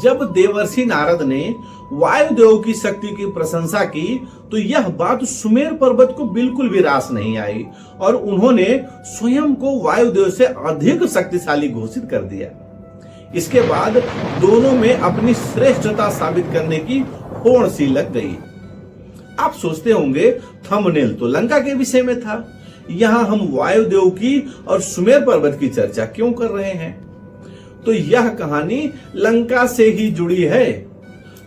जब देवर्षि नारद ने वायुदेव की शक्ति की प्रशंसा की तो यह बात सुमेर पर्वत को बिल्कुल भी रास नहीं आई और उन्होंने स्वयं को वायुदेव से अधिक शक्तिशाली घोषित कर दिया। इसके बाद दोनों में अपनी श्रेष्ठता साबित करने की होड़ सी लग गई। आप सोचते होंगे थंबनेल तो लंका के विषय में था, यहां हम वायुदेव की और सुमेर पर्वत की चर्चा क्यों कर रहे हैं? तो यह कहानी लंका से ही जुड़ी है।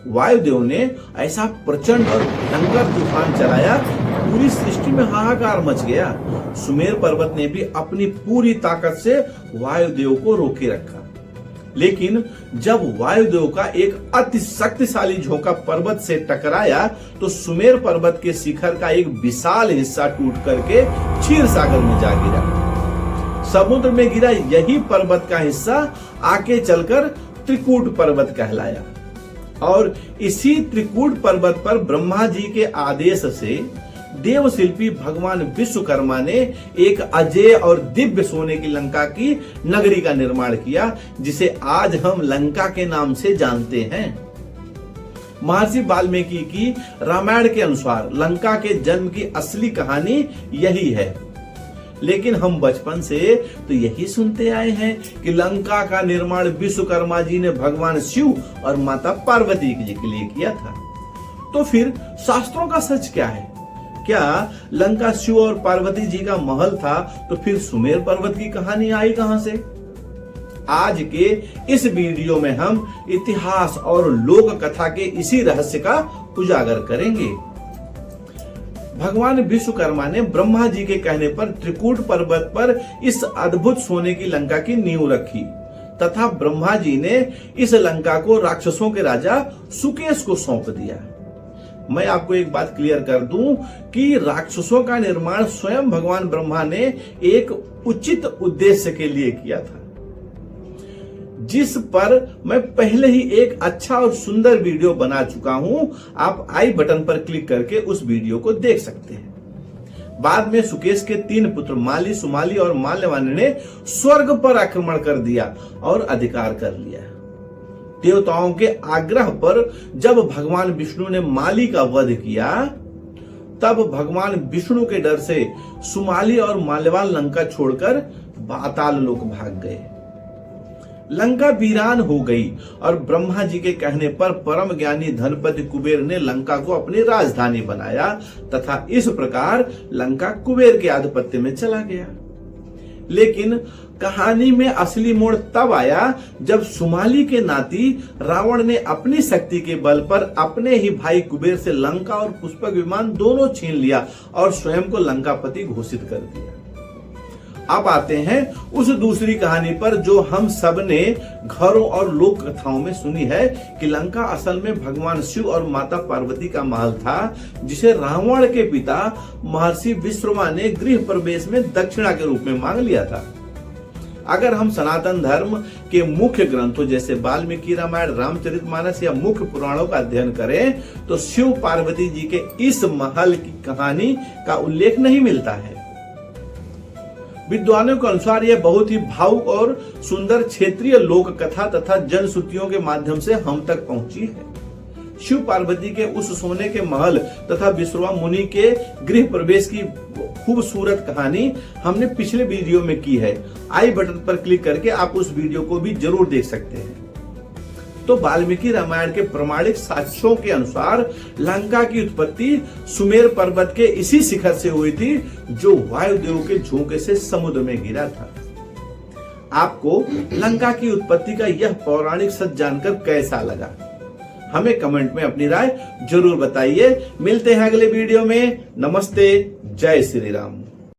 वायुदेव ने ऐसा प्रचंड और भयंकर तूफान चलाया, पूरी सृष्टि में हाहाकार मच गया। सुमेर पर्वत ने भी अपनी पूरी ताकत से वायुदेव को रोके रखा, लेकिन जब वायुदेव का एक अति शक्तिशाली झोंका पर्वत से टकराया तो सुमेर पर्वत के शिखर का एक विशाल हिस्सा टूट करके क्षीर सागर में जा गिरा। समुद्र में गिरा यही पर्वत का हिस्सा आगे चलकर त्रिकूट पर्वत कहलाया और इसी त्रिकूट पर्वत पर ब्रह्मा जी के आदेश से देव शिल्पी भगवान विश्वकर्मा ने एक अजेय और दिव्य सोने की लंका की नगरी का निर्माण किया, जिसे आज हम लंका के नाम से जानते हैं। महर्षि वाल्मीकि की रामायण के अनुसार लंका के जन्म की असली कहानी यही है, लेकिन हम बचपन से तो यही सुनते आए हैं कि लंका का निर्माण विश्वकर्मा जी ने भगवान शिव और माता पार्वती जी के लिए किया था। तो फिर शास्त्रों का सच क्या है? क्या लंका शिव और पार्वती जी का महल था? तो फिर सुमेर पर्वत की कहानी आई कहां से? आज के इस वीडियो में हम इतिहास और लोक कथा के इसी रहस्य का उजागर करेंगे। भगवान विश्वकर्मा ने ब्रह्मा जी के कहने पर त्रिकूट पर्वत पर इस अद्भुत सोने की लंका की नींव रखी तथा ब्रह्मा जी ने इस लंका को राक्षसों के राजा सुकेश को सौंप दिया। मैं आपको एक बात क्लियर कर दूं कि राक्षसों का निर्माण स्वयं भगवान ब्रह्मा ने एक उचित उद्देश्य के लिए किया था, जिस पर मैं पहले ही एक अच्छा और सुंदर वीडियो बना चुका हूं। आप आई बटन पर क्लिक करके उस वीडियो को देख सकते हैं। बाद में सुकेश के 3 पुत्र माली, सुमाली और माल्यवान ने स्वर्ग पर आक्रमण कर दिया और अधिकार कर लिया। देवताओं के आग्रह पर जब भगवान विष्णु ने माली का वध किया, तब भगवान विष्णु के डर से सुमाली और माल्यवान लंका छोड़कर पाताल लोक भाग गए। लंका वीरान हो गई और ब्रह्मा जी के कहने पर परम ज्ञानी धनपति कुबेर ने लंका को अपनी राजधानी बनाया तथा इस प्रकार लंका कुबेर के आधिपत्य में चला गया। लेकिन कहानी में असली मोड़ तब आया जब सुमाली के नाती रावण ने अपनी शक्ति के बल पर अपने ही भाई कुबेर से लंका और पुष्पक विमान दोनों छीन लिया और स्वयं को लंकापति घोषित कर दिया। अब आते हैं उस दूसरी कहानी पर जो हम सब ने घरों और लोक कथाओं में सुनी है कि लंका असल में भगवान शिव और माता पार्वती का महल था, जिसे रावण के पिता महर्षि विश्वकर्मा ने गृह प्रवेश में दक्षिणा के रूप में मांग लिया था। अगर हम सनातन धर्म के मुख्य ग्रंथों जैसे वाल्मीकि रामायण, रामचरितमानस या मुख्य पुराणों का अध्ययन करें तो शिव पार्वती जी के इस महल की कहानी का उल्लेख नहीं मिलता है। विद्वानों के अनुसार यह बहुत ही भावुक और सुंदर क्षेत्रीय लोक कथा तथा जनश्रुतियों के माध्यम से हम तक पहुंची है। शिव पार्वती के उस सोने के महल तथा विश्वकर्मा मुनि के गृह प्रवेश की खूबसूरत कहानी हमने पिछले वीडियो में की है। आई बटन पर क्लिक करके आप उस वीडियो को भी जरूर देख सकते हैं। तो वाल्मीकि रामायण के प्रमाणिक साक्ष्यों के अनुसार लंका की उत्पत्ति सुमेर पर्वत के इसी शिखर से हुई थी जो वायुदेव के झोंके से समुद्र में गिरा था। आपको लंका की उत्पत्ति का यह पौराणिक सच जानकर कैसा लगा? हमें कमेंट में अपनी राय जरूर बताइए। मिलते हैं अगले वीडियो में। नमस्ते, जय श्री राम।